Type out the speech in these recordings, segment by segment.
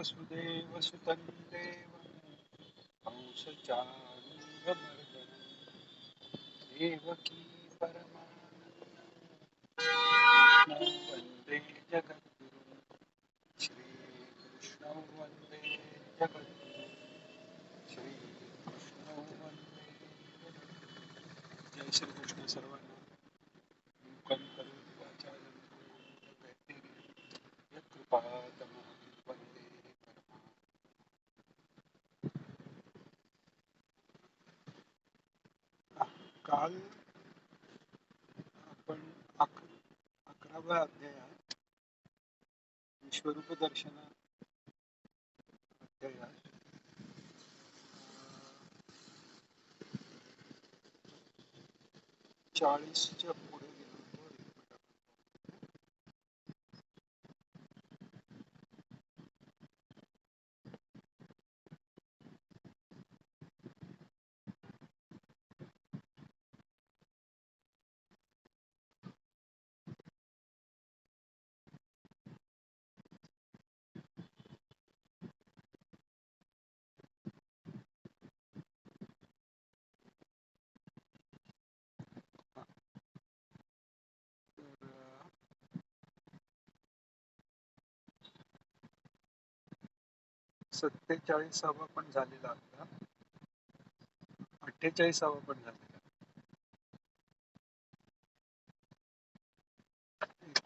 वसुदेवसुतं देवं कंसचाणूरमर्दनं देवकी परमानन्दं वन्दे जगद्गुरुं श्रीकृष्णं वन्दे जगद्गुरुं श्रीकृष्णं वन्दे जगद्गुरुं. जय श्रीकृष्ण सर्वांना. मूकं करोति वाचालं यत्कृपातमहं वन्दे परमानन्दं. काल आपण 11व्या अध्यायात विश्वरूप दर्शन अध्यायात 40च्या पुढे गेलो होतो. तर 47वा पण झालेला आपला, 48वा पण झालेला,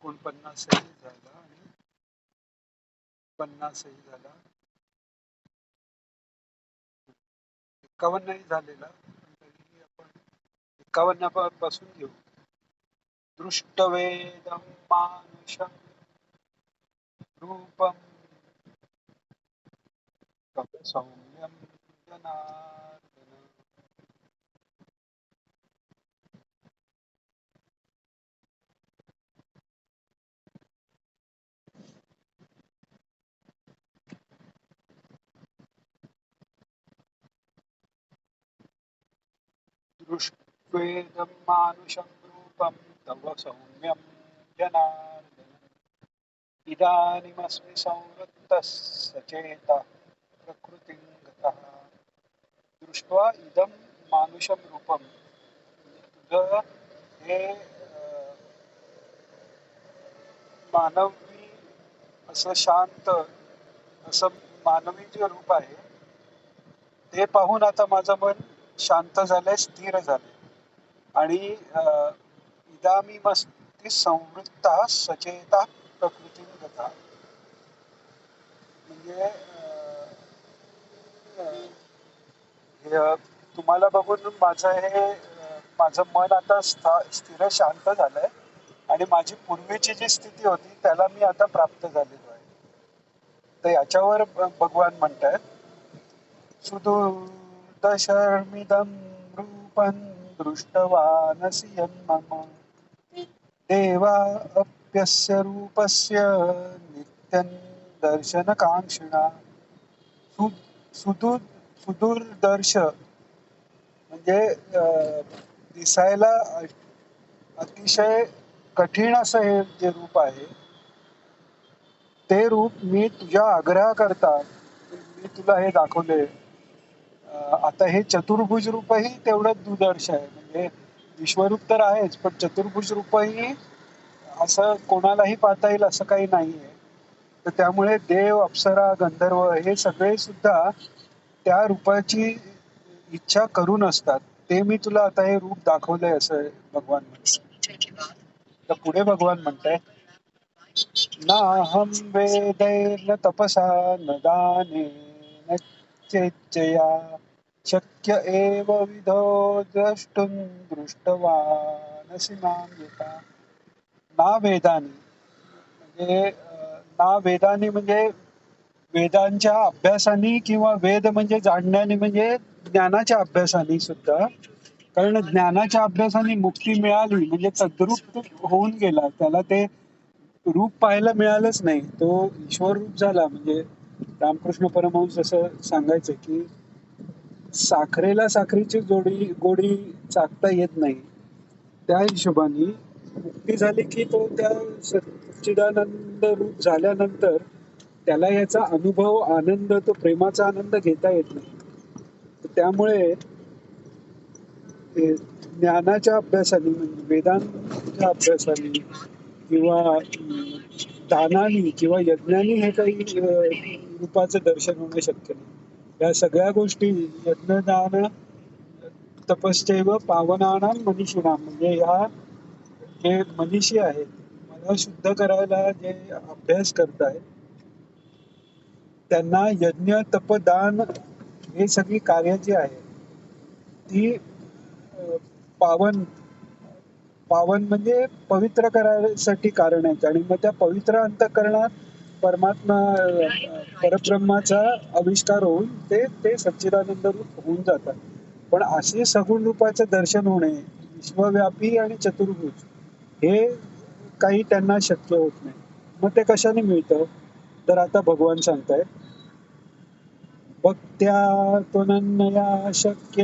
49 झाला आणि 50 झाला, 51 झालेला. तरीही आपण 51 पासून घेऊ. दृष्टवेदं मानुषं रूपं तव सौम्यं जनार्दन. दृष्ट्वेदं मानुषं रूपं तव सौम्यं जनार्दन. इदानीमस्मि संवृत्तः सचेतः प्रकृतिं गतः. दृष्ट्वा इदं मानुषं रूपं, तुझं हे मानवी असं शांत असं मानवी जे रूप आहे ते पाहून आता माझं मन शांत झालंय, स्थिर झालंय. आणि इदामी मस्ती संवृत्ता सचेता प्रकृती गता. म्हणजे तुम्हाला बघून माझं मन आता स्थिर शांत झालंय आणि माझी पूर्वीची जी स्थिती होती त्याला मी आता प्राप्त झालेलो आहे. तर याच्यावर भगवान म्हणतात, सुदुर्दशमिदं रूपं दृष्टवानसि यन्मम देवा अप्यस्य रूपस्य नित्यं दर्शनकांक्षिणा. सुदूरदर्श म्हणजे दिसायला अतिशय कठीण असं हे जे रूप आहे ते रूप मी तुझ्या आग्रहाकरता मी तुला हे दाखवले. आता हे चतुर्भुज रूपही तेवढं दुर्दर्श आहे. म्हणजे विश्वरूप तर आहेच, पण चतुर्भुज रूपही असं कोणालाही पाहता येईल असं काही नाहीये. तर त्यामुळे देव, अप्सरा, गंधर्व हे सगळे सुद्धा त्या रूपाची इच्छा करून असतात. ते मी तुला आता हे रूप दाखवलंय असं भगवान म्हणतात. तर पुढे भगवान म्हणताय, नाहं वेदैर्न तपसा न दानेन चेच्चया शक्य एव विधो द्रष्टुं दृष्टवानसि मां यथा. ना वेदानी म्हणजे ना वेदानी म्हणजे वेदांच्या अभ्यासाने किंवा वेद म्हणजे जाणण्याने म्हणजे ज्ञानाच्या अभ्यासाने सुद्धा. कारण ज्ञानाच्या अभ्यासाने मुक्ती मिळाली म्हणजे तद्रूप होऊन गेला, त्याला ते रूप पाहायला मिळालंच नाही, तो ईश्वर रूप झाला. म्हणजे रामकृष्ण परमहंस जसं सांगायचं की साखरेला साखरेची गोडी चाकता येत नाही, त्या हिशोबाने मुक्ती झाली की तो त्या सच्चिदानंद रूप झाल्यानंतर त्याला याचा अनुभव आनंद तो प्रेमाचा आनंद घेता येत नाही. तर त्यामुळे ज्ञानाच्या अभ्यासाने म्हणजे वेदांच्या अभ्यासाने किंवा दानाने किंवा यज्ञाने हे काही रूपाचं दर्शन होणं शक्य नाही. या सगळ्या गोष्टी यज्ञदान तपश्चैव पावनानां मनीषिणां म्हणजे ह्या जे मनीषी आहेत मला शुद्ध करायला जे अभ्यास करतायत त्यांना यज्ञ तपदान हे सगळी कार्य जी आहेत ती पावन पावन म्हणजे पवित्र करायसाठी कारण आहेत आणि मग त्या पवित्र अंतःकरणात परमात्मा परब्रह्माचा आविष्कार होऊन ते ते सच्चिदानंद रूप होऊन जातात. पण असे सगुण रूपाचं दर्शन होणे विश्वव्यापी आणि चतुर्भुज हे काही त्यांना शक्य होत नाही. मग ते कशाने मिळतं तर आता भगवान सांगतायत भक्त्या त्वनन्यया शक्य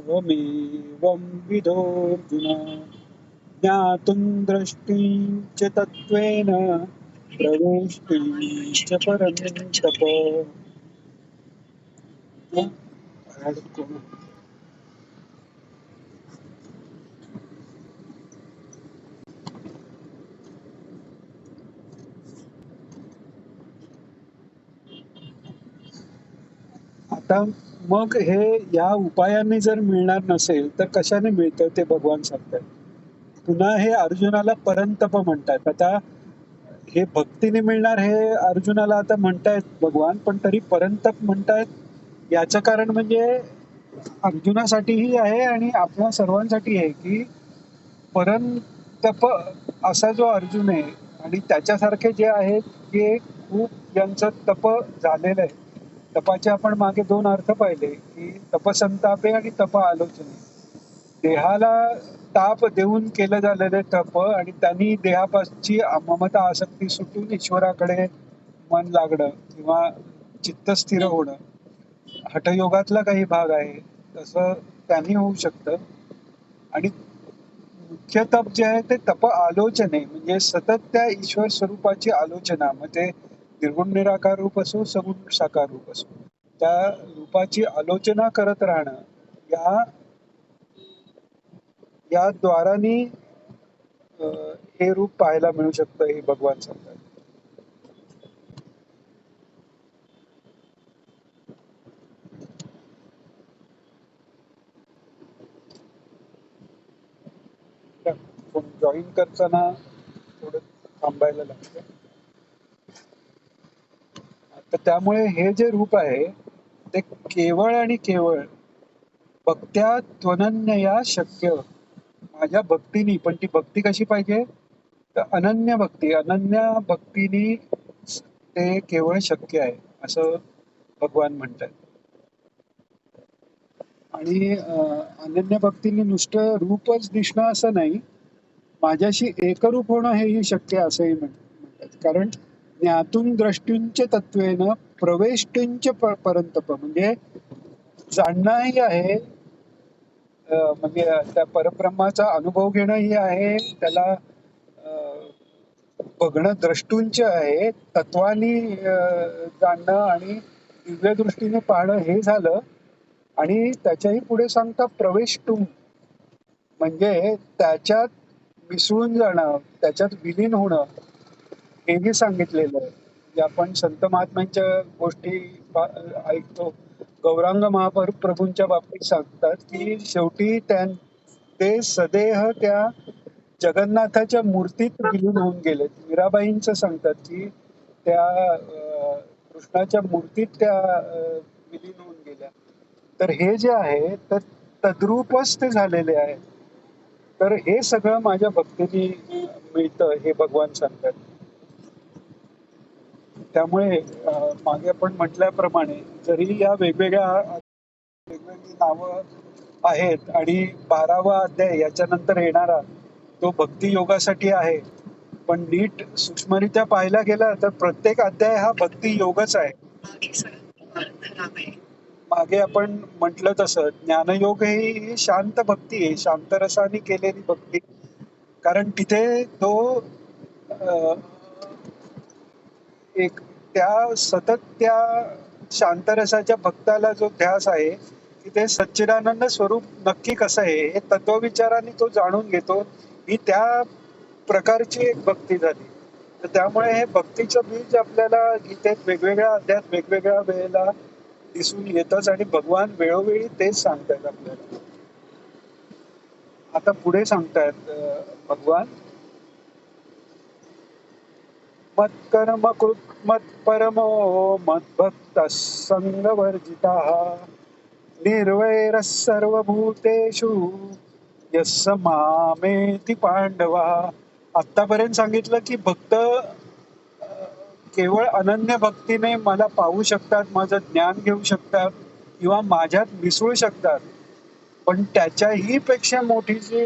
वमेवं विधोऽर्जुन ज्ञातुं द्रष्टुं च तत्त्वेन प्रवेष्टुं च परन्तप. आता मग हे या उपायाने जर मिळणार नसेल तर कशाने मिळतं ते भगवान सांगतात. पुन्हा हे अर्जुनाला परंतप म्हणतात. आता हे भक्तीने मिळणार हे अर्जुनाला आता म्हणतायत भगवान, पण तरी परंतप म्हणतायत याचं कारण म्हणजे अर्जुनासाठीही आहे आणि आपल्या सर्वांसाठी आहे की परंतप असा जो अर्जुन आहे आणि त्याच्यासारखे जे आहेत ते खूप ज्यांचं तप झालेलं आहे. तपाचे आपण मागे दोन अर्थ पाहिले की तपसंतापे आणि तप आलोचने. देहाला ताप देऊन केलं झालेलं तप आणि त्यांनी देहापासची ममता आसक्ती सुटून ईश्वराकडे मन लागणं किंवा चित्त स्थिर होणं हठयोगातला काही भाग आहे तसं त्यांनी होऊ शकतं. आणि मुख्य तप जे आहे ते तप आलोचने म्हणजे सतत त्या ईश्वर स्वरूपाची आलोचना मग ते निर्गुण निराकार रूप असो सगुण साकार रूप असो त्या रूपाची आलोचना करत राहणं या या द्वाराने हे रूप पाहायला मिळू शकतं हे भगवान सांगतात. जॉईन करताना थोडं थांबायला लागतं. तर त्यामुळे हे जे रूप आहे ते केवळ आणि केवळ भक्त्या त्वनन्यया शक्य माझ्या भक्तीनी. पण ती भक्ती कशी पाहिजे तर अनन्य भक्ती. अनन्य भक्तीनी ते केवळ शक्य आहे असं भगवान म्हणतात. आणि अनन्य भक्तीने नुसतं रूपच दिसणं असं नाही माझ्याशी एकरूप होणं हेही शक्य असंही म्हणतात. कारण ज्ञातून द्रष्टूंच तत्वेन प्रवेष्टुंच परंतप म्हणजे जाणणंही आहे म्हणजे त्या परब्रह्माचा अनुभव घेणंही आहे त्याला बघणं द्रष्टूंच आहे तत्वानी जाणणं आणि दिव्य दृष्टीने पाहणं हे झालं. आणि त्याच्याही पुढे सांगता प्रवेष्टुम म्हणजे त्याच्यात मिसळून जाणं त्याच्यात विलीन होणं हेही सांगितलेलं आहे. जे आपण संत महात्म्यांच्या गोष्टी ऐकतो गौरांग महाप्रभूंच्या बाबतीत सांगतात की शेवटी ते सदेह त्या जगन्नाथाच्या मूर्तीत विलीन होऊन गेले. मीराबाईंचं सांगतात की त्या कृष्णाच्या मूर्तीत त्या विलीन होऊन गेल्या. तर हे जे आहे तर तद्रूपच ते झालेले आहे. तर हे सगळं माझ्या भक्तीने मिळतं हे भगवान सांगतात. त्यामुळे मागे आपण म्हटल्याप्रमाणे जरी या वेगवेगळी नावं आहेत आणि 12वा अध्याय याच्यानंतर येणारा तो भक्ती योगासाठी आहे. पण नीट सूक्ष्मरित्या पाहायला गेला तर प्रत्येक अध्याय हा भक्ती योगच आहे. मागे आपण म्हटलं तसं ज्ञानयोग ही शांत भक्ती आहे शांत रसाने केलेली भक्ती. कारण तिथे तो एक त्या सतत त्या शांतरसाच्या भक्ताला जो ध्यास आहे की ते सच्चिदानंद स्वरूप नक्की कसं आहे हे तत्वविचाराने तो जाणून घेतो, ही त्या प्रकारची एक भक्ती झाली. तर त्यामुळे हे भक्तीचं बीज आपल्याला गीतेत वेगवेगळ्या अध्यायात वेगवेगळ्या वेळेला दिसून येतच आणि भगवान वेळोवेळी तेच सांगतायत आपल्याला. आता पुढे सांगतायत भगवान, मत्कर्म कृत मत्परमो मद्भक्त संगवर्जिता निर्वैरः सर्वभूतेषु यस्स मामेति पांडवा. आतापर्यंत सांगितलं की भक्त केवळ अनन्य भक्तीने मला पाहू शकतात, माझं ज्ञान घेऊ शकतात किंवा माझ्यात मिसळू शकतात. पण त्याच्याही पेक्षा मोठी जी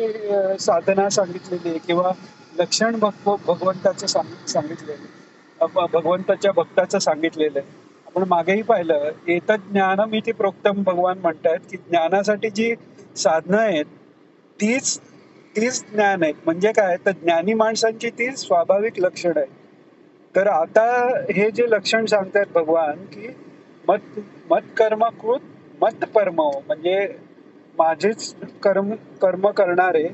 साधना सांगितलेली आहे किंवा लक्षण भगवंताचं सांगितलेलं आहे, भगवंताच्या भक्ताचं सांगितलेलं आहे. आपण मागेही पाहिलं, एतत् ज्ञानमिति प्रोक्तम भगवान म्हणतात की ज्ञानासाठी जी साधनं आहेत तीच तीच ज्ञान आहेत. म्हणजे काय, तर ज्ञानी माणसांची ती स्वाभाविक लक्षण आहे. तर आता हे जे लक्षण सांगतायत भगवान की मत मत कर्मकृत मत परम, म्हणजे माझेच कर्म करणारे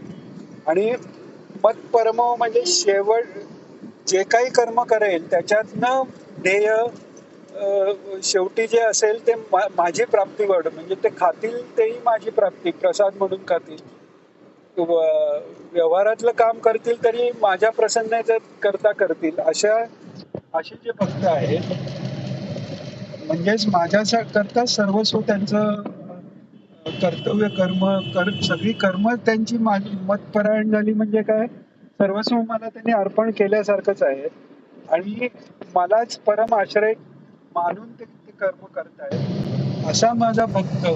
आणि मत परम म्हणजे शेवट जे काही कर्म करेल त्याच्यातनं ध्येय शेवटी जे असेल ते माझी प्राप्ती वड, म्हणजे ते खातील तेही माझी प्राप्ती, प्रसाद म्हणून खातील. व्यवहारातलं काम करतील तरी माझ्या प्रसन्नाचं करता करतील. असे जे भक्त आहेत, म्हणजेच माझ्या करता सर्वस्व त्यांचं कर्तव्य सगळी कर्म त्यांची माझी मतपरायण झाली. म्हणजे काय, सर्वस्व मला त्यांनी अर्पण केल्यासारखंच आहे आणि मलाच परम आश्रय मानून ते कर्म करतायत. असा माझा भक्त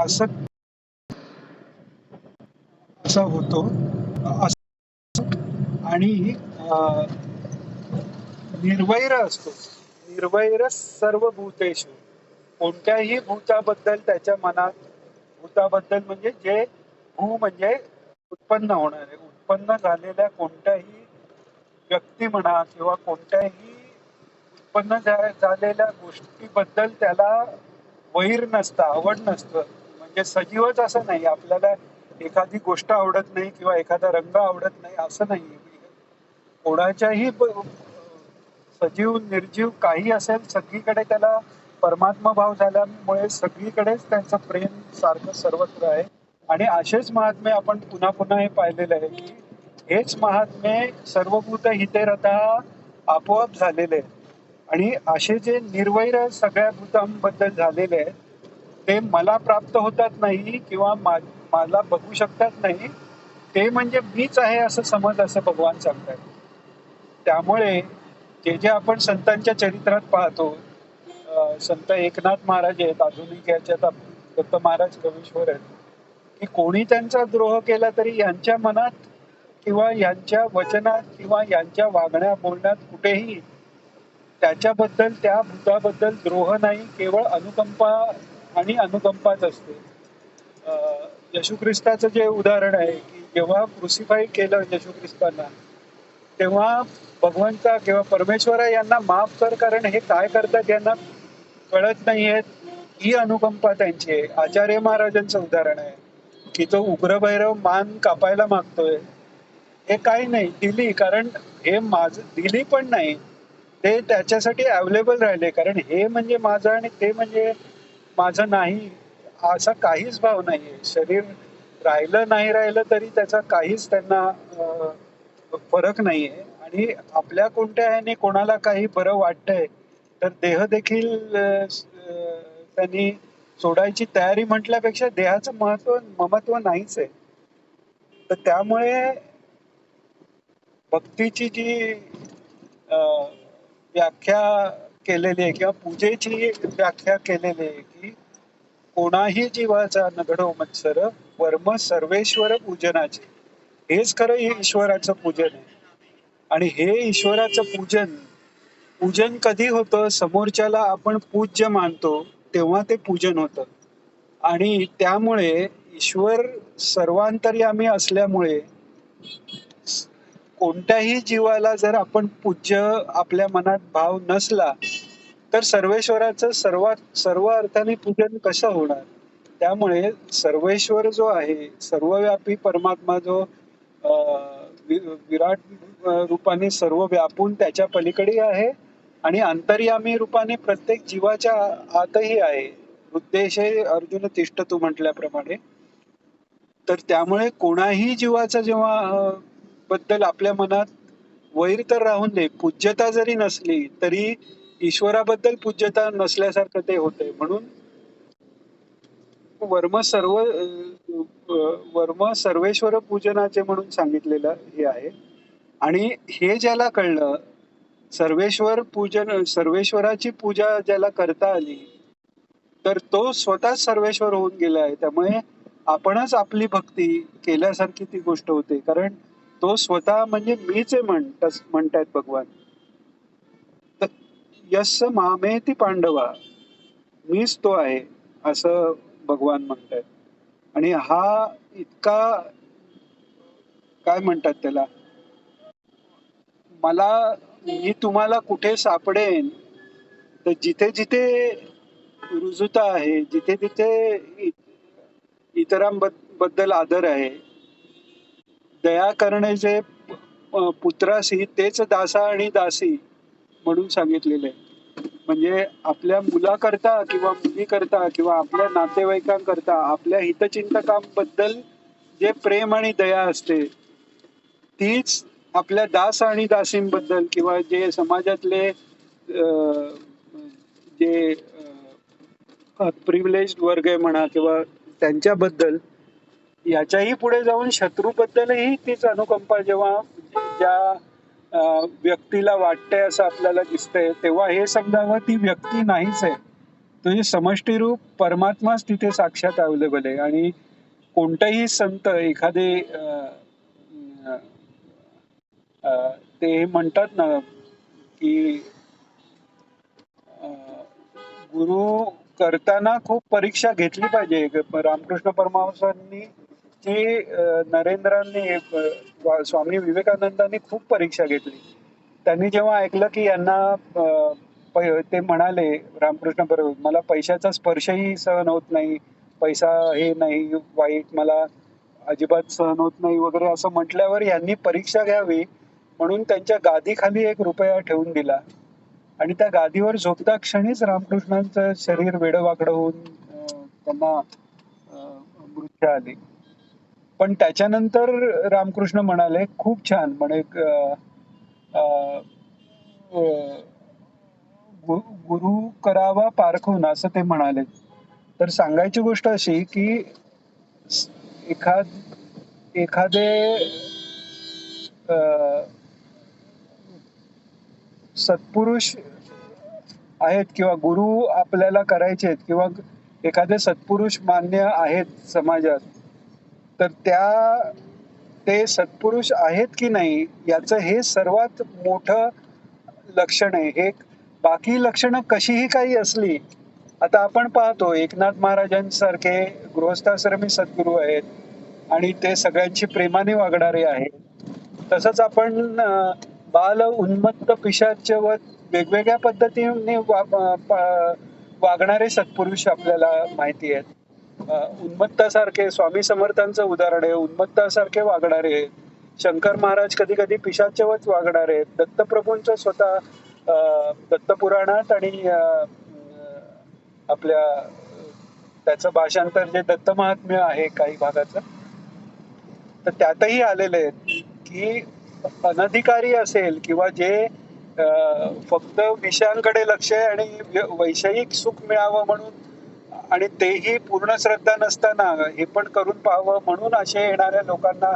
असं असा होतो. आणि निर्वैर असतो. निर्वैर सर्व भूतेषु, कोणत्याही भूताबद्दल त्याच्या मनात, भूताबद्दल म्हणजे जे भू म्हणजे उत्पन्न होणारे, उत्पन्न झालेल्या कोणत्याही व्यक्ती म्हणा किंवा कोणत्याही उत्पन्न झालेल्या गोष्टीबद्दल त्याला वैर नसतं, आवड नसतं. म्हणजे सजीवच असं नाही, आपल्याला एखादी गोष्ट आवडत नाही किंवा एखादा रंग आवडत नाही असं नाही. कोणाच्याही सजीव निर्जीव काही असेल, सगळीकडे त्याला परमात्मा भाव झाल्यामुळे सगळीकडेच त्यांचं प्रेम सारखं सर्वत्र आहे. आणि असेच महात्मे आपण पुन्हा पुन्हा हे पाहिलेलं आहे की हेच महात्मे सर्वभूत हिते रता आपोआप झालेले आहेत. आणि असे जे निर्वैर सगळ्या भूतांबद्दल झालेले आहेत ते मला प्राप्त होतात नाही किंवा मला बघू शकतात नाही, ते म्हणजे मीच आहे असं समज, असं भगवान सांगतात. त्यामुळे जे जे आपण संतांच्या चरित्रात पाहतो, संत एकनाथ महाराज आहेत, आधुनिक याच्यात दत्त महाराज कवीश्वर आहेत, की कोणी त्यांचा द्रोह केला तरी यांच्या मनात किंवा यांच्या वचनात किंवा यांच्या वागण्या बोलण्यात कुठेही त्याच्याबद्दल, त्या भूताबद्दल द्रोह नाही, केवळ अनुकंपा आणि अनुकंपाच असते. येशू ख्रिस्ताचं जे उदाहरण आहे की जेव्हा क्रुसिफाय केलं येशू ख्रिस्तांना, तेव्हा भगवंता किंवा परमेश्वरा यांना माफ कर, कारण हे काय करतात यांना कळत नाहीये, ही अनुकंपा त्यांची आहे. आचार्य महाराजांचं उदाहरण आहे की तो उग्रभैरव मान कापायला मागतोय, हे काही नाही, दिली, कारण हे माझं दिली पण नाही, ते त्याच्यासाठी अवेलेबल राहिले, कारण हे म्हणजे माझं आणि ते म्हणजे माझं नाही, असा काहीच भाव नाहीये. शरीर राहिलं नाही राहिलं तरी त्याचा काहीच त्यांना फरक नाहीये. आणि आपल्या कोणत्या ह्याने कोणाला काही बरं वाटतंय तर देह देखील त्यांनी सोडायची तयारी म्हटल्यापेक्षा देहाचं ममत्व नाहीच आहे. तर त्यामुळे भक्तीची जी व्याख्या केलेली आहे किंवा पूजेची व्याख्या केलेली आहे की कोणाही जीवाचा नघडो मत्सर वर्म सर्वेश्वर पूजनाचे, हेच खरं ईश्वराचं पूजन आहे. आणि हे ईश्वराचं पूजन कधी होतं, समोरच्याला आपण पूज्य मानतो तेव्हा ते पूजन होतं. आणि त्यामुळे ईश्वर सर्वांतर्यामी असल्यामुळे कोणत्याही जीवाला जर आपण पूज्य आपल्या मनात भाव नसला तर सर्वेश्वराचं सर्व अर्थाने पूजन कसं होणार? त्यामुळे सर्वेश्वर जो आहे, सर्वव्यापी परमात्मा जो विराट रूपाने सर्व व्यापून त्याच्या पलीकडे आहे आणि अंतर्यामी रूपाने प्रत्येक जीवाच्या आतही आहे. उद्देशे अर्जुन तिष्ठ तू म्हटल्याप्रमाणे. तर त्यामुळे कोणाही जीवाचा जेव्हा बद्दल आपल्या मनात वैर तर राहून दे, पूज्यता जरी नसली तरी ईश्वराबद्दल पूज्यता नसल्यासारखं ते होतंय. म्हणून वर्म सर्व वर्म सर्वेश्वर पूजनाचे म्हणून सांगितलेलं हे आहे. आणि हे ज्याला कळलं, सर्वेश्वराची पूजा ज्याला करता आली तर तो स्वतःच सर्वेश्वर होऊन गेला आहे. त्यामुळे आपणच आपली भक्ती केल्यासारखी ती गोष्ट होते. कारण तो स्वतः म्हणजे मीच आहे म्हणतायत भगवान. तर यस्स मामेती पांडवा, मीच तो आहे असं भगवान म्हणतायत. आणि हा इतका काय म्हणतात त्याला, मी तुम्हाला कुठे सापडेन, तर जिथे जिथे रुजुता आहे, जिथे तिथे इतरांबद्दल आदर आहे, दया करणे जे पुत्रासी तेच दासा आणि दासी म्हणून सांगितलेलं आहे. म्हणजे आपल्या मुलाकरता किंवा मुलीकरता किंवा आपल्या नातेवाईकांकरता, आपल्या हितचिंतकांबद्दल जे प्रेम आणि दया असते, तीच आपल्या दास आणि दासींबद्दल किंवा जे समाजातले जे प्रिव्हिलेज वर्ग आहे म्हणा किंवा त्यांच्याबद्दल, याच्याही पुढे जाऊन शत्रूबद्दलही तीच अनुकंपा जेव्हा ज्या व्यक्तीला वाटते असं आपल्याला दिसतंय, तेव्हा हे समजावं ती व्यक्ती नाहीच आहे. तो जे समष्टीरूप परमात्माच तिथे साक्षात अवेलेबल आहे. आणि कोणताही संत एखादे ते म्हणतात ना की गुरु करताना खूप परीक्षा घेतली पाहिजे. रामकृष्ण परमहंसांनी जी नरेंद्रांनी स्वामी विवेकानंदांनी खूप परीक्षा घेतली. त्यांनी जेव्हा ऐकलं की यांना ते म्हणाले रामकृष्ण परमहंस, मला पैशाचा स्पर्शही सहन होत नाही, पैसा हे नाही, वाईट मला अजिबात सहन होत नाही वगैरे असं म्हटल्यावर यांनी परीक्षा घ्यावी म्हणून त्यांच्या गादीखाली ₹1 ठेवून दिला. आणि त्या गादीवर झोपता क्षणीच रामकृष्णांचं शरीर वेडवाकडं होऊन त्यांना मृत्यू आली. पण त्याच्यानंतर रामकृष्ण म्हणाले, खूप छान म्हणे, गुरु करावा पारखून, असं ते म्हणाले. तर सांगायची गोष्ट अशी की एखादे सत्पुरुष आहेत किंवा गुरु आपल्याला करायचे आहेत किंवा एखादे सत्पुरुष मान्य आहेत समाजात, तर ते सत्पुरुष आहेत की नाही याचं हे सर्वात मोठं लक्षण आहे. हे बाकी लक्षणं कशीही काही असली, आता आपण पाहतो एकनाथ महाराजांसारखे गृहस्थाश्रमी सद्गुरू आहेत आणि ते सगळ्यांशी प्रेमाने वागणारे आहेत. तसंच आपण बाल उन्मत्त पिशाचवत वेगवेगळ्या पद्धतीने वागणारे सत्पुरुष आपल्याला माहिती आहेत. उन्मत्तासारखे, स्वामी समर्थांचं उदाहरण आहे, उन्मत्तासारखे वागणारे आहेत. शंकर महाराज कधी कधी पिशाचवत वागणारे आहेत. दत्तप्रभूंचं स्वतः दत्तपुराणात आणि आपल्या त्याचं भाषांतर जे दत्त महात्म्य आहे काही भागाचं, तर त्यातही आलेले आहेत की अनधिकारी असेल किंवा जे फक्त विषयांकडे लक्ष आहे आणि वैषयिक सुख मिळावं म्हणून, आणि तेही पूर्ण श्रद्धा नसताना हे पण करून पाहावं म्हणून असे येणाऱ्या लोकांना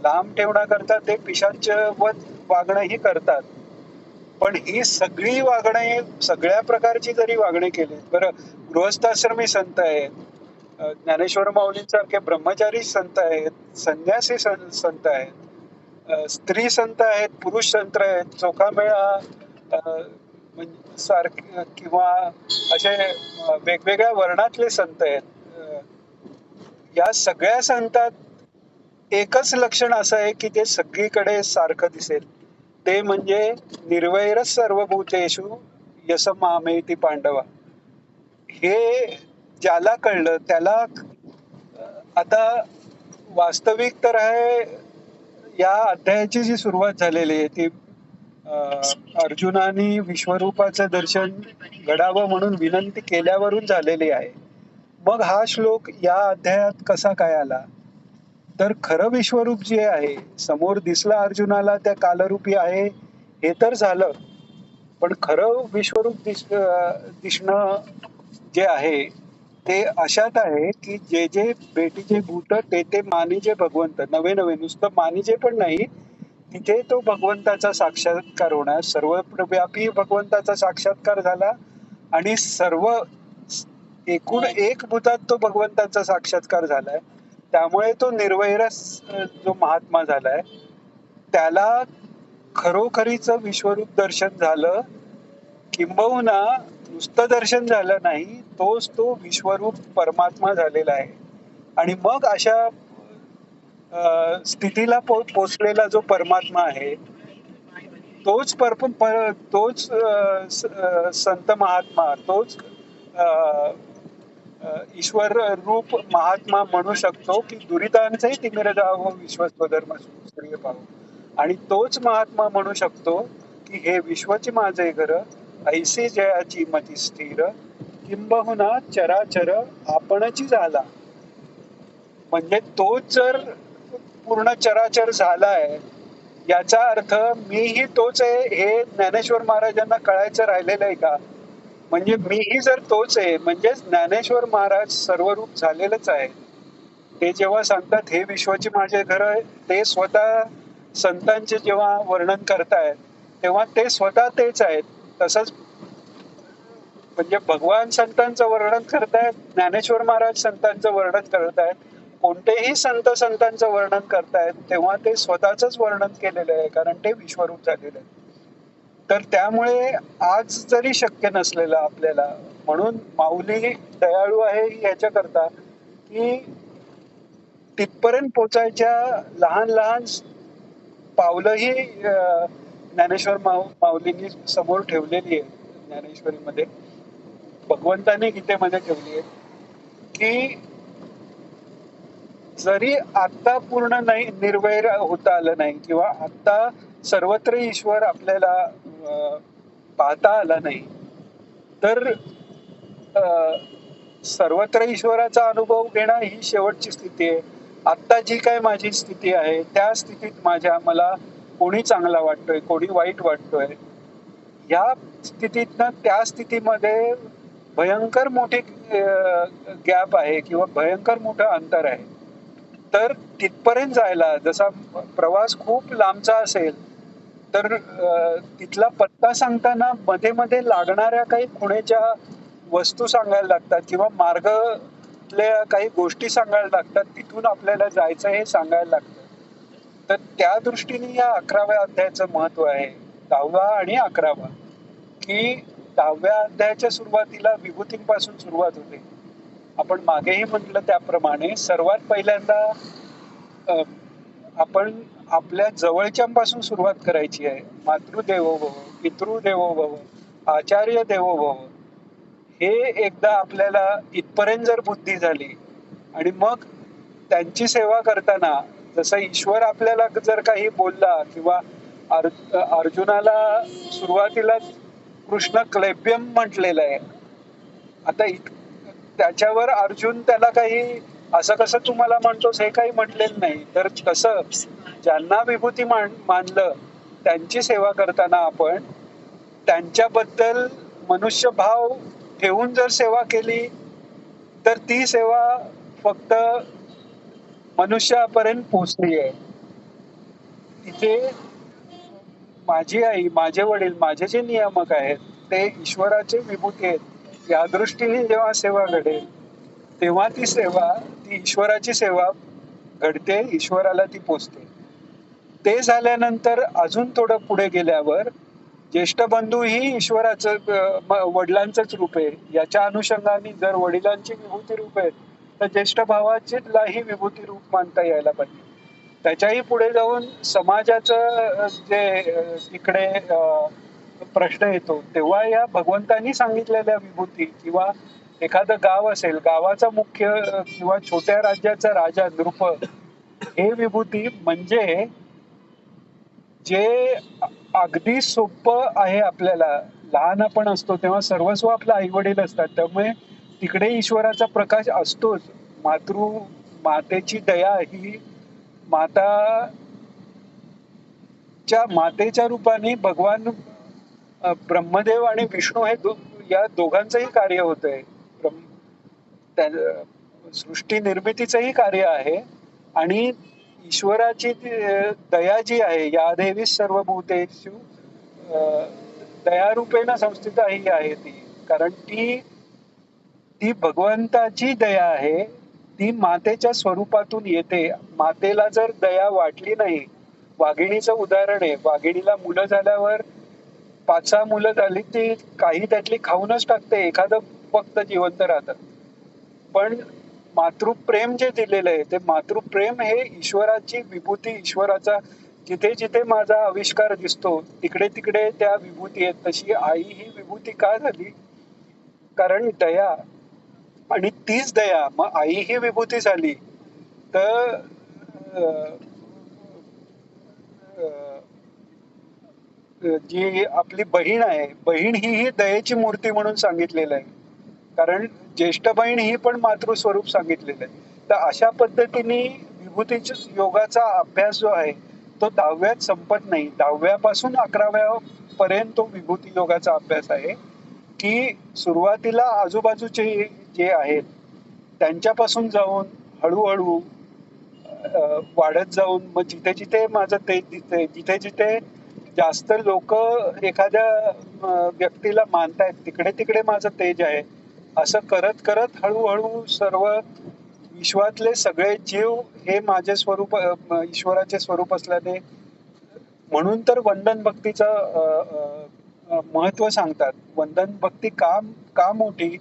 लांब ठेवण्याकरता ते पिशाचवत वागणंही करतात. पण ही सगळी वागणे, सगळ्या प्रकारची जरी वागणे केली, बरं गृहस्थाश्रमी संत आहेत, ज्ञानेश्वर माऊलींसारखे ब्रह्मचारी संत आहेत, संन्यासी संत आहेत, स्त्री संत आहेत, पुरुष संत आहेत, चोखामेळा सारखे किंवा असे वेगवेगळ्या वर्णातले संत आहेत. या सगळ्या संतात एकच लक्षण असं आहे की ते सगळीकडे सारखं दिसेल, ते म्हणजे निर्वैरच सर्वभूतेषु यस मामेति पांडवा. हे ज्याला कळलं त्याला आता वास्तविक तर आहे, या अध्यायाची जी सुरुवात झालेली आहे ती अर्जुनाने विश्वरूपाचं दर्शन घडावं म्हणून विनंती केल्यावरून झालेली आहे. मग हा श्लोक या अध्यायात कसा काय आला? तर खरं विश्वरूप जे आहे समोर दिसलं अर्जुनाला त्या कालरूपी आहे हे तर झालं, पण खरं विश्वरूप दिसणं जे आहे ते अशात आहे की जे जे भेटीचे भूत ते ते मानिजे भगवंत. नवे नवे नुसतं मानिजे पण नाही, तिथे तो भगवंताचा साक्षात्कार होणार, सर्वव्यापी भगवंताचा साक्षात्कार झाला आणि सर्व एकूण एक भूतात तो भगवंताचा साक्षात्कार झालाय. त्यामुळे तो निर्वैरच जो महात्मा झालाय त्याला खरोखरीच विश्वरूप दर्शन झालं, किंबहुना नुसतं दर्शन झालं नाही, तोच तो विश्वरूप परमात्मा झालेला आहे. आणि मग अशा स्थितीला पोचलेला जो परमात्मा आहे तोच तोच संत महात्मा, तोच ईश्वर रूप महात्मा म्हणू शकतो की दुरितांचंही तिमिर जावं विश्वस्वधर्म सूर्य पाहू. आणि तोच महात्मा म्हणू शकतो की हे विश्वचे माझे घर, ऐसे जयाची मती स्थिर, किंबहुना चराचर आपणची झाला. म्हणजे तोच जर पूर्ण चराचर झालाय याचा अर्थ मीही तोच आहे हे ज्ञानेश्वर महाराजांना कळायचं राहिलेलं आहे का? म्हणजे मीही जर तोच आहे म्हणजे ज्ञानेश्वर महाराज सर्वरूप झालेलंच आहे. ते जेव्हा सांगतात हे विश्वाचे माझे घर आहे, ते स्वतः संतांचे जेव्हा वर्णन करतायत तेव्हा ते स्वतः तेच आहेत. तसंच म्हणजे भगवान संतांचं वर्णन करतायत, ज्ञानेश्वर महाराज संतांचं वर्णन करतायत, कोणतेही संत संतांचं वर्णन करतायत तेव्हा ते स्वतःच वर्णन केलेलं आहे, कारण ते विश्वरूप झालेलं आहे. तर त्यामुळे आज जरी शक्य नसलेलं आपल्याला, म्हणून माऊली दयाळू आहे याच्याकरता की तिथपर्यंत पोचायच्या लहान लहान पावलंही ज्ञानेश्वर माऊलींनी समोर ठेवलेली आहे. ज्ञानेश्वरीमध्ये भगवंताने गीतेमध्ये ठेवली आहे की जरी आता पूर्ण नाही निर्वैर होता आलं नाही किंवा आता सर्वत्र ईश्वर आपल्याला पाहता आला नाही, तर सर्वत्र ईश्वराचा अनुभव घेणं ही शेवटची स्थिती आहे. आता जी काय माझी स्थिती आहे त्या स्थितीत मला कोणी चांगला वाटतोय, कोणी वाईट वाटतोय, या स्थितीतनं त्या स्थितीमध्ये भयंकर मोठी गॅप आहे किंवा भयंकर मोठं अंतर आहे. तर तिथपर्यंत जायला जसा प्रवास खूप लांबचा असेल तर तिथला पत्ता सांगताना मध्ये मध्ये लागणाऱ्या काही खुणेच्या वस्तू सांगायला लागतात किंवा मार्गातल्या काही गोष्टी सांगायला लागतात, तिथून आपल्याला जायचं हे सांगायला लागतं. तर त्या दृष्टीने या 11व्या अध्यायाचं महत्व आहे, 10वा आणि 11वा. की 10व्या अध्यायाच्या सुरुवातीला विभूतींपासून सुरुवात होते. आपण मागेही म्हटलं त्याप्रमाणे सर्वात पहिल्यांदा आपण आपल्या जवळच्यांपासून सुरुवात करायची आहे. मातृदेवो भव, पितृदेवो भव, आचार्य देवो भव. हे एकदा आपल्याला इथपर्यंत जर बुद्धी झाली आणि मग त्यांची सेवा करताना जसं ईश्वर आपल्याला जर काही बोलला किंवा अर्जुनाला सुरुवातीला कृष्ण क्लैब्यम म्हटलेलं आहे, आता त्याच्यावर अर्जुन त्याला काही असं कसं तुम्हाला म्हणतोस हे काही म्हटलेलं नाही. तर कसं ज्यांना विभूती मानलं त्यांची सेवा करताना आपण त्यांच्याबद्दल मनुष्यभाव ठेवून जर सेवा केली तर ती सेवा फक्त मनुष्यापर्यंत पोचली आहे. तिथे माझी आई, माझे वडील, माझे जे नियामक आहेत ते ईश्वराचे विभूती आहेत. या दृष्टीने जेव्हा सेवा घडेल तेव्हा ती ईश्वराची सेवा घडते, ईश्वराला ती पोचते. ते झाल्यानंतर अजून थोडं पुढे गेल्यावर ज्येष्ठ बंधू ही ईश्वराचं वडिलांचंच रूप आहे. याच्या अनुषंगाने जर वडिलांची विभूती रूप आहेत तर ज्येष्ठ भावाची विभूती रूप मानता यायला पाहिजे. त्याच्याही पुढे जाऊन समाजाचं तिकडे प्रश्न येतो तेव्हा या भगवंतांनी सांगितलेल्या विभूती किंवा एखादं गाव असेल गावाचा मुख्य किंवा छोट्या राज्याचा राजा नृप हे विभूती म्हणजे जे अगदी सोपं आहे आपल्याला. लहान आपण असतो तेव्हा सर्वस्व आपलं आई वडील असतात त्यामुळे तिकडे ईश्वराचा प्रकाश असतोच. मातेची दया ही मातेच्या रूपाने भगवान ब्रह्मदेव आणि विष्णू या दोघांचंही कार्य होतंय. सृष्टी निर्मितीचंही कार्य आहे आणि ईश्वराची दया जी आहे या देवी सर्व भूतेषु दयारूपेण संस्थिता ही आहे ती. कारण ती ती भगवंताची दया आहे. ती मातेच्या स्वरूपातून येते. मातेला जर दया वाटली नाही, वाघिणीचं उदाहरण आहे. वाघिणीला मुलं झाल्यावर 5-6 मुलं झाली ती काही त्यातली खाऊनच टाकते. एखादं फक्त जिवंत राहतं. पण मातृप्रेम जे दिलेलं आहे ते मातृप्रेम हे ईश्वराची विभूती. ईश्वराचा जिथे जिथे माझा आविष्कार दिसतो तिकडे तिकडे त्या विभूती आहेत. तशी आई ही विभूती का झाली? कारण दया. आणि तीच दया मग आई ही विभूती झाली तर जी आपली बहीण आहे, बहीण ही दयेची मूर्ती म्हणून सांगितलेलं आहे. कारण ज्येष्ठ बहीण ही पण मातृस्वरूप सांगितलेलं आहे. तर अशा पद्धतीने विभूतीच्या योगाचा अभ्यास जो आहे तो 10व्यात संपत नाही. 10व्यापासून 11व्या पर्यंत तो विभूती योगाचा अभ्यास आहे की सुरुवातीला आजूबाजूचे जे आहेत त्यांच्यापासून जाऊन हळूहळू वाढत जाऊन मग जिथे जिथे माझं तेज दिसतंय, जिथे जिथे जास्त लोक एखाद्या व्यक्तीला मानतायत तिकडे तिकडे माझं तेज आहे. असं करत करत हळूहळू सर्व विश्वातले सगळे जीव हे माझे स्वरूप ईश्वराचे स्वरूप असल्याने म्हणून तर वंदन भक्तीचं महत्व सांगतात. वंदन भक्ती का मोठी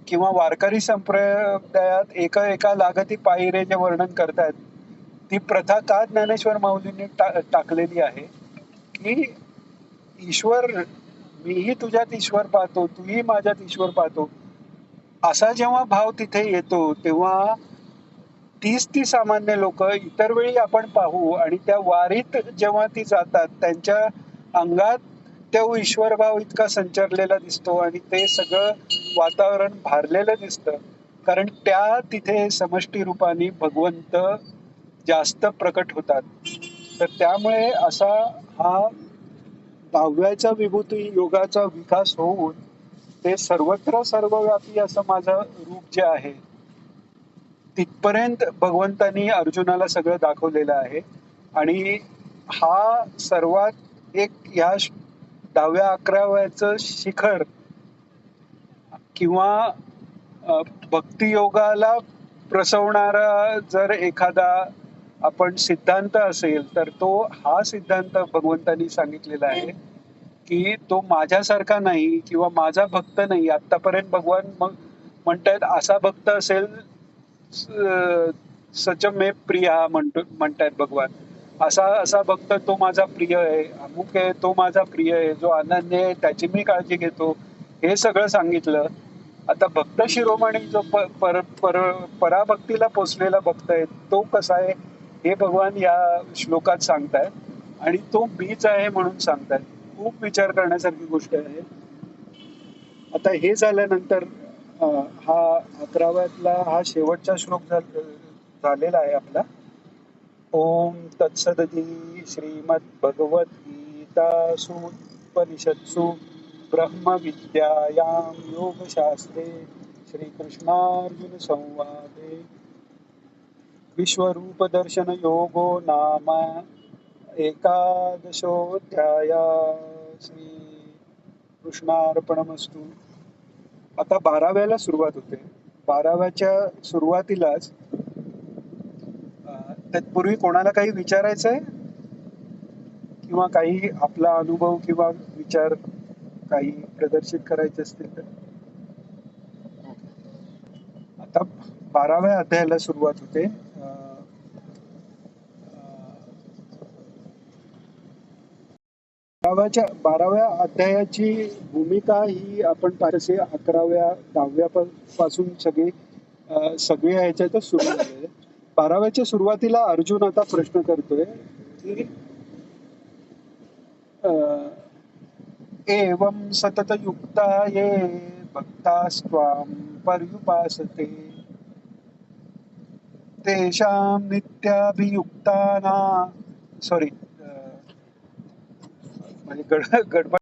किंवा वारकरी संप्रदायात एका लागती पायी रे जे वर्णन करतात ती प्रथा का ज्ञानेश्वर माऊलींनी टाकलेली आहे की ईश्वर मीही तुझ्यात ईश्वर पाहतो, तूही माझ्यात ईश्वर पाहतो असा जेव्हा भाव तिथे येतो तेव्हा तीच ती सामान्य लोक इतर वेळी आपण पाहू आणि त्या वारीत जेव्हा ती जातात त्यांच्या अंगात तो ईश्वर भाव इतका संचारलेला दिसतो आणि ते सगळं वातावरण भारलेलं दिसतं. कारण त्या तिथे समष्टी रूपाने भगवंत जास्त प्रकट होतात. तर त्यामुळे असा हा 10व्याच्या विभूती योगाचा विकास होऊन ते सर्वत्र सर्वव्यापी असं माझं रूप जे आहे तिथपर्यंत भगवंतानी अर्जुनाला सगळं दाखवलेलं आहे. आणि हा सर्वात एक ह्या 10व्या-11व्याचं शिखर किंवा भक्तियोगाला प्रसवणारा जर एखादा आपण सिद्धांत असेल तर तो हा सिद्धांत भगवंतानी सांगितलेला आहे की तो माझ्यासारखा नाही किंवा माझा भक्त नाही. आतापर्यंत भगवान म्हणतायत असा भक्त असेल सच मे प्रिय म्हणतायत भगवान. असा भक्त तो माझा प्रिय आहे, अमुक आहे तो माझा प्रिय आहे, जो अनन्य आहे त्याची मी काळजी घेतो, हे सगळं सांगितलं. आता भक्त शिरोमणी जो पराभक्तीला पोचलेला भक्त आहे तो कसा आहे हे भगवान या श्लोकात सांगतायत आणि तो मीच आहे म्हणून सांगतायत. खूप विचार करण्यासारखी गोष्ट आहे. आता हे झाल्यानंतर हा 11व्यातला हा शेवटचा श्लोक झालेला आहे आपला. ओम तत्सदती श्रीमद्भगवद्गीतासु उपनिषत्सु ब्रह्मविद्यायां योगशास्त्रे श्रीकृष्णार्जुन संवादे विश्वरूपदर्शन योगो नाम एकादशोऽध्याय. श्री कृष्णार्पणमस्तु. आता 12व्याला सुरुवात होते. 12व्याच्या सुरुवातीलाच तत्पूर्वी कोणाला काही विचारायचंय किंवा काही आपला अनुभव किंवा विचार काही प्रदर्शित करायचे असतील तर. आता 12व्या अध्यायाला सुरुवात होते. 12व्या अध्यायाची भूमिका ही आपण पाहिजे 11व्या 10व्या पासून सगळी ह्याच्यातच सुरू झालेली आहे. 12व्याच्या सुरुवातीला अर्जुन आता प्रश्न करतोय की अं, एवं सतत युक्ता ये भक्तास्त्वां पर्युपासते तेषां नित्याभियुक्ताना सॉरी म्हणजे गडबड